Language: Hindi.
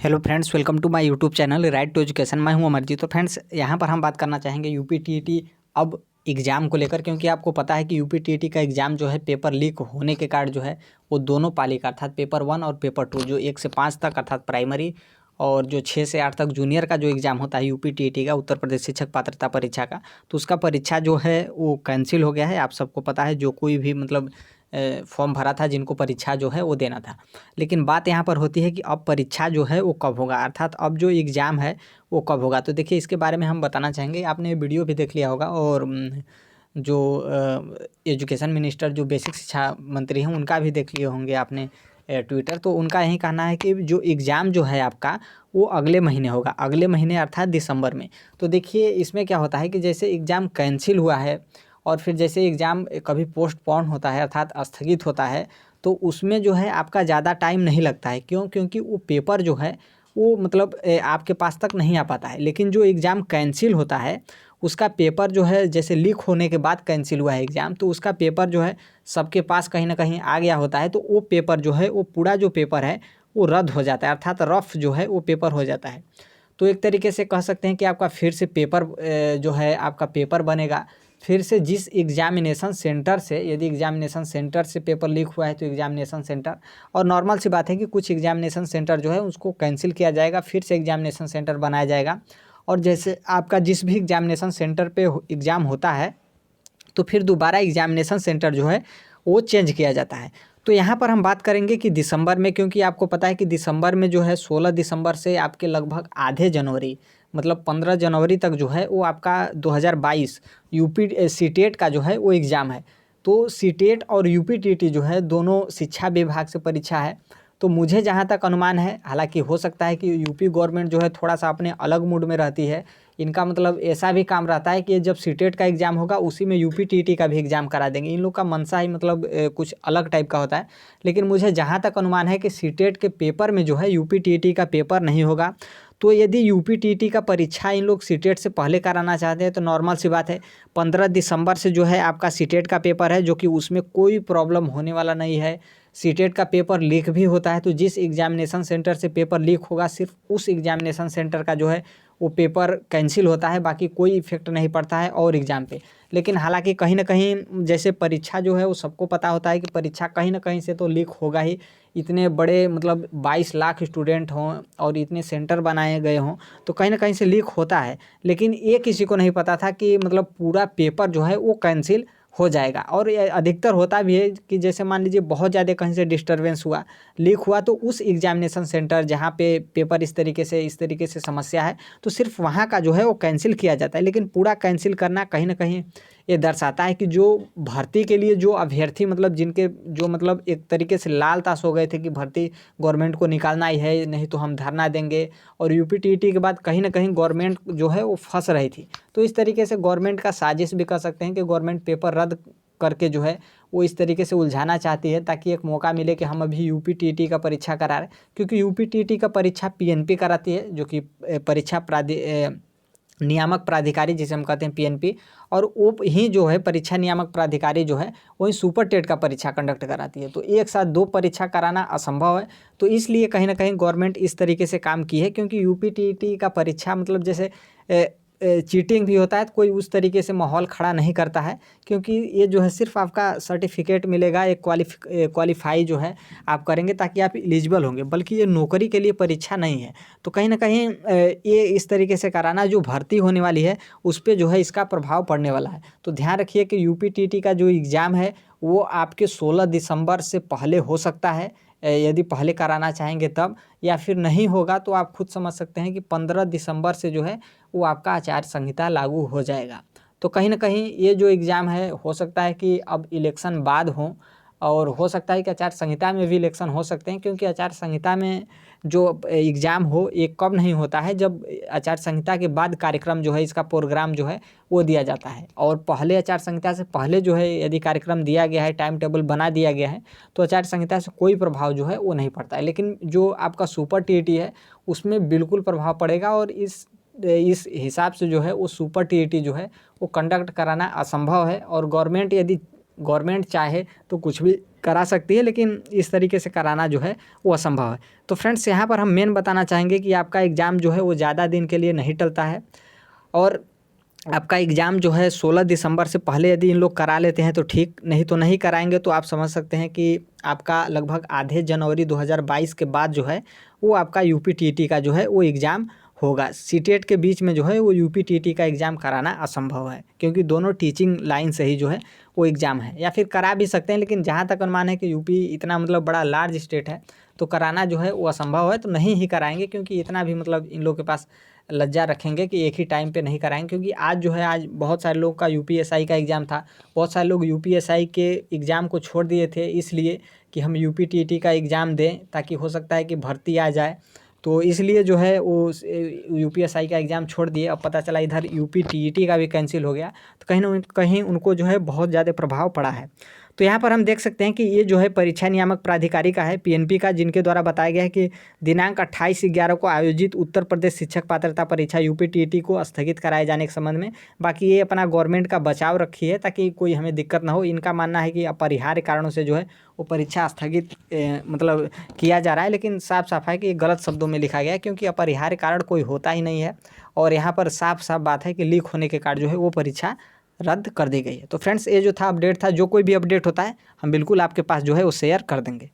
Hello friends, welcome to my YouTube channel right to education. मैं हूं अमरजीत। तो फ्रेंड्स, यहाँ पर हम बात करना चाहेंगे यूपीटीईटी अब एग्ज़ाम को लेकर, क्योंकि आपको पता है कि यूपीटीईटी का एग्ज़ाम जो है पेपर लीक होने के कारण जो है वो दोनों पाली का अर्थात पेपर 1 और पेपर 2 जो 1 से 5 तक अर्थात प्राइमरी और जो 6 से 8 तक जूनियर का जो एग्ज़ाम होता है यूपीटीईटी का, उत्तर प्रदेश शिक्षक पात्रता परीक्षा का, तो उसका परीक्षा जो है वो कैंसिल हो गया है। आप सबको पता है, जो कोई भी मतलब फॉर्म भरा था जिनको परीक्षा जो है वो देना था। लेकिन बात यहाँ पर होती है कि अब परीक्षा जो है वो कब होगा, अर्थात अब जो एग्ज़ाम है वो कब होगा। तो देखिए, इसके बारे में हम बताना चाहेंगे। आपने वीडियो भी देख लिया होगा और जो एजुकेशन मिनिस्टर जो बेसिक शिक्षा मंत्री हैं उनका भी देख लिए होंगे आपने ट्विटर। तो उनका यही कहना है कि जो एग्ज़ाम जो है आपका वो अगले महीने होगा, अगले महीने अर्थात दिसंबर में। तो देखिए, इसमें क्या होता है कि जैसे एग्ज़ाम कैंसिल हुआ है और फिर जैसे एग्ज़ाम कभी पोस्टपोन होता है अर्थात स्थगित होता है, तो उसमें जो है आपका ज़्यादा टाइम नहीं लगता है। क्यों? क्योंकि वो पेपर जो है वो मतलब आपके पास तक नहीं आ पाता है। लेकिन जो एग्ज़ाम कैंसिल होता है उसका पेपर जो है, जैसे लीक होने के बाद कैंसिल हुआ है एग्ज़ाम, तो उसका पेपर जो है सबके पास कहीं न कहीं आ गया होता है। तो वो पेपर जो है, वो पूरा जो पेपर है वो रद्द हो जाता है, अर्थात रफ़ जो है वो पेपर हो जाता है। तो एक तरीके से कह सकते हैं कि आपका फिर से पेपर जो है आपका पेपर बनेगा। फिर से जिस एग्ज़ामिनेशन सेंटर से, यदि एग्ज़ामिनेशन सेंटर से पेपर लीक हुआ है तो एग्ज़ामिनेशन सेंटर, और नॉर्मल सी बात है कि कुछ एग्ज़ामिनेशन सेंटर जो है उसको कैंसिल किया जाएगा, फिर से एग्ज़ामिनेशन सेंटर बनाया जाएगा। और जैसे आपका जिस भी एग्ज़ामिनेशन सेंटर पे एग्ज़ाम होता है तो फिर दोबारा एग्ज़ामिनेशन सेंटर जो है वो चेंज किया जाता है। तो यहाँ पर हम बात करेंगे कि दिसंबर में, क्योंकि आपको पता है कि दिसंबर में जो है 16 दिसंबर से आपके लगभग आधे जनवरी मतलब 15 जनवरी तक जो है वो आपका 2022 यूपी सीटेट का जो है वो एग्ज़ाम है। तो सीटेट और यूपीटीटी जो है दोनों शिक्षा विभाग से परीक्षा है। तो मुझे जहाँ तक अनुमान है, हालांकि हो सकता है कि यूपी गवर्नमेंट जो है थोड़ा सा अपने अलग मूड में रहती है। इनका मतलब ऐसा भी काम रहता है कि जब सीटेट का एग्ज़ाम होगा उसी में यूपीटीटी का भी एग्ज़ाम करा देंगे। इन लोग का मनसा ही मतलब कुछ अलग टाइप का होता है। लेकिन मुझे जहाँ तक अनुमान है कि सीटेट के पेपर में जो है यूपीटीटी का पेपर नहीं होगा। तो यदि यूपीटीटी का परीक्षा इन लोग सीटेट से पहले कराना चाहते हैं तो नॉर्मल सी बात है, 15 दिसंबर से जो है आपका सीटेट का पेपर है, जो कि उसमें कोई प्रॉब्लम होने वाला नहीं है। सीटेट का पेपर लीक भी होता है तो जिस एग्ज़ामिनेशन सेंटर से पेपर लीक होगा सिर्फ उस एग्ज़ामिनेशन सेंटर का जो है वो पेपर कैंसिल होता है, बाकी कोई इफ़ेक्ट नहीं पड़ता है और एग्ज़ाम पे। लेकिन हालांकि कहीं न कहीं जैसे परीक्षा जो है वो सबको पता होता है कि परीक्षा कहीं न कहीं से तो लीक होगा ही। इतने बड़े मतलब 22 लाख स्टूडेंट हों और इतने सेंटर बनाए गए हों, तो कहीं न कहीं से लीक होता है। लेकिन ये किसी को नहीं पता था कि मतलब पूरा पेपर जो है वो कैंसिल हो जाएगा। और ये अधिकतर होता भी है कि जैसे मान लीजिए बहुत ज़्यादा कहीं से डिस्टर्बेंस हुआ, लीक हुआ, तो उस एग्ज़ामिनेशन सेंटर जहाँ पे पेपर इस तरीके से समस्या है, तो सिर्फ वहाँ का जो है वो कैंसिल किया जाता है। लेकिन पूरा कैंसिल करना कहीं न कहीं ये दर्शाता है कि जो भर्ती के लिए जो अभ्यर्थी मतलब जिनके जो मतलब एक तरीके से लाल ताश हो गए थे कि भर्ती गवर्नमेंट को निकालना ही है, नहीं तो हम धरना देंगे। और यूपीटीईटी के बाद कहीं न कहीं गवर्नमेंट जो है वो फँस रही थी। तो इस तरीके से गवर्नमेंट का साजिश भी कह सकते हैं कि गवर्नमेंट पेपर रद्द करके जो है वो इस तरीके से उलझाना चाहती है ताकि एक मौका मिले कि हम अभी यूपीटीईटी का परीक्षा करा रहे हैं। क्योंकि यूपीटीईटी का परीक्षा पीएनपी कराती है, जो कि नियामक प्राधिकारी जिसे हम कहते हैं पीएनपी, और वो ही जो है परीक्षा नियामक प्राधिकारी जो है वही सुपर टेट का परीक्षा कंडक्ट कराती है। तो एक साथ 2 परीक्षा कराना असंभव है। तो इसलिए कहीं न कहीं गवर्नमेंट इस तरीके से काम की है, क्योंकि यूपीटीईटी का परीक्षा मतलब जैसे चीटिंग भी होता है तो कोई उस तरीके से माहौल खड़ा नहीं करता है। क्योंकि ये जो है सिर्फ आपका सर्टिफिकेट मिलेगा, एक क्वालीफाई जो है आप करेंगे ताकि आप एलिजिबल होंगे, बल्कि ये नौकरी के लिए परीक्षा नहीं है। तो कहीं न कहीं ये इस तरीके से कराना जो भर्ती होने वाली है उस पे जो है इसका प्रभाव पड़ने वाला है। तो ध्यान रखिए कि यूपीटीटी का जो एग्ज़ाम है वो आपके 16 दिसंबर से पहले हो सकता है, यदि पहले कराना चाहेंगे तब, या फिर नहीं होगा तो आप खुद समझ सकते हैं कि 15 दिसंबर से जो है वो आपका आचार संहिता लागू हो जाएगा। तो कहीं न कहीं ये जो एग्ज़ाम है हो सकता है कि अब इलेक्शन बाद हो, और हो सकता है कि आचार संहिता में भी इलेक्शन हो सकते हैं, क्योंकि आचार संहिता में जो एग्ज़ाम हो ये कब नहीं होता है, जब आचार संहिता के बाद कार्यक्रम जो है इसका प्रोग्राम जो है वो दिया जाता है। और पहले आचार संहिता से पहले जो है यदि कार्यक्रम दिया गया है, टाइम टेबल बना दिया गया है, तो आचार संहिता से कोई प्रभाव जो है वो नहीं पड़ता है। लेकिन जो आपका सुपर टीईटी है उसमें बिल्कुल प्रभाव पड़ेगा, और इस हिसाब से जो है वो सुपर टीईटी जो है वो कंडक्ट कराना असंभव है। और गवर्नमेंट चाहे तो कुछ भी करा सकती है, लेकिन इस तरीके से कराना जो है वो असंभव है। तो फ्रेंड्स यहाँ पर हम मेन बताना चाहेंगे कि आपका एग्ज़ाम जो है वो ज़्यादा दिन के लिए नहीं टलता है, और आपका एग्ज़ाम जो है 16 दिसंबर से पहले यदि इन लोग करा लेते हैं तो ठीक, नहीं तो नहीं कराएंगे तो आप समझ सकते हैं कि आपका लगभग आधे जनवरी 2022 के बाद जो है वो आपका यूपीटीटी का जो है वो एग्ज़ाम होगा। सीटेट के बीच में जो है वो यूपीटीटी का एग्ज़ाम कराना असंभव है, क्योंकि दोनों टीचिंग लाइन से ही जो है वो एग्ज़ाम है। या फिर करा भी सकते हैं, लेकिन जहाँ तक अनुमान है कि यूपी इतना मतलब बड़ा लार्ज स्टेट है, तो कराना जो है वो असंभव है, तो नहीं ही कराएंगे, क्योंकि इतना भी मतलब इन लोग के पास लज्जा रखेंगे कि एक ही टाइम पे नहीं कराएंगे। क्योंकि आज जो है, आज बहुत सारे लोगों का यूपीएसआई का एग्ज़ाम था, बहुत सारे लोग यूपीएसआई के एग्ज़ाम को छोड़ दिए थे इसलिए कि हम यूपीटीटी का एग्ज़ाम दें, ताकि हो सकता है कि भर्ती आ जाए, तो इसलिए जो है वो यूपीएसआई का एग्ज़ाम छोड़ दिए। अब पता चला इधर यूपीटीटी का भी कैंसिल हो गया, तो कहीं न कहीं उनको जो है बहुत ज़्यादा प्रभाव पड़ा है। तो यहाँ पर हम देख सकते हैं कि ये जो है परीक्षा नियामक प्राधिकारी का है, पीएनपी का, जिनके द्वारा बताया गया है कि दिनांक 28/11 को आयोजित उत्तर प्रदेश शिक्षक पात्रता परीक्षा यूपीटीटी को स्थगित कराए जाने के संबंध में। बाकी ये अपना गवर्नमेंट का बचाव रखी है ताकि कोई हमें दिक्कत ना हो। इनका मानना है कि अपरिहार्य कारणों से जो है वो परीक्षा स्थगित मतलब किया जा रहा है, लेकिन साफ साफ है कि ये गलत शब्दों में लिखा गया है, क्योंकि अपरिहार्य कारण कोई होता ही नहीं है। और यहाँ पर साफ साफ बात है कि लीक होने के कारण जो है वो परीक्षा रद्द कर दी गई है। तो फ्रेंड्स, ये जो था अपडेट था, जो कोई भी अपडेट होता है हम बिल्कुल आपके पास जो है वो शेयर कर देंगे।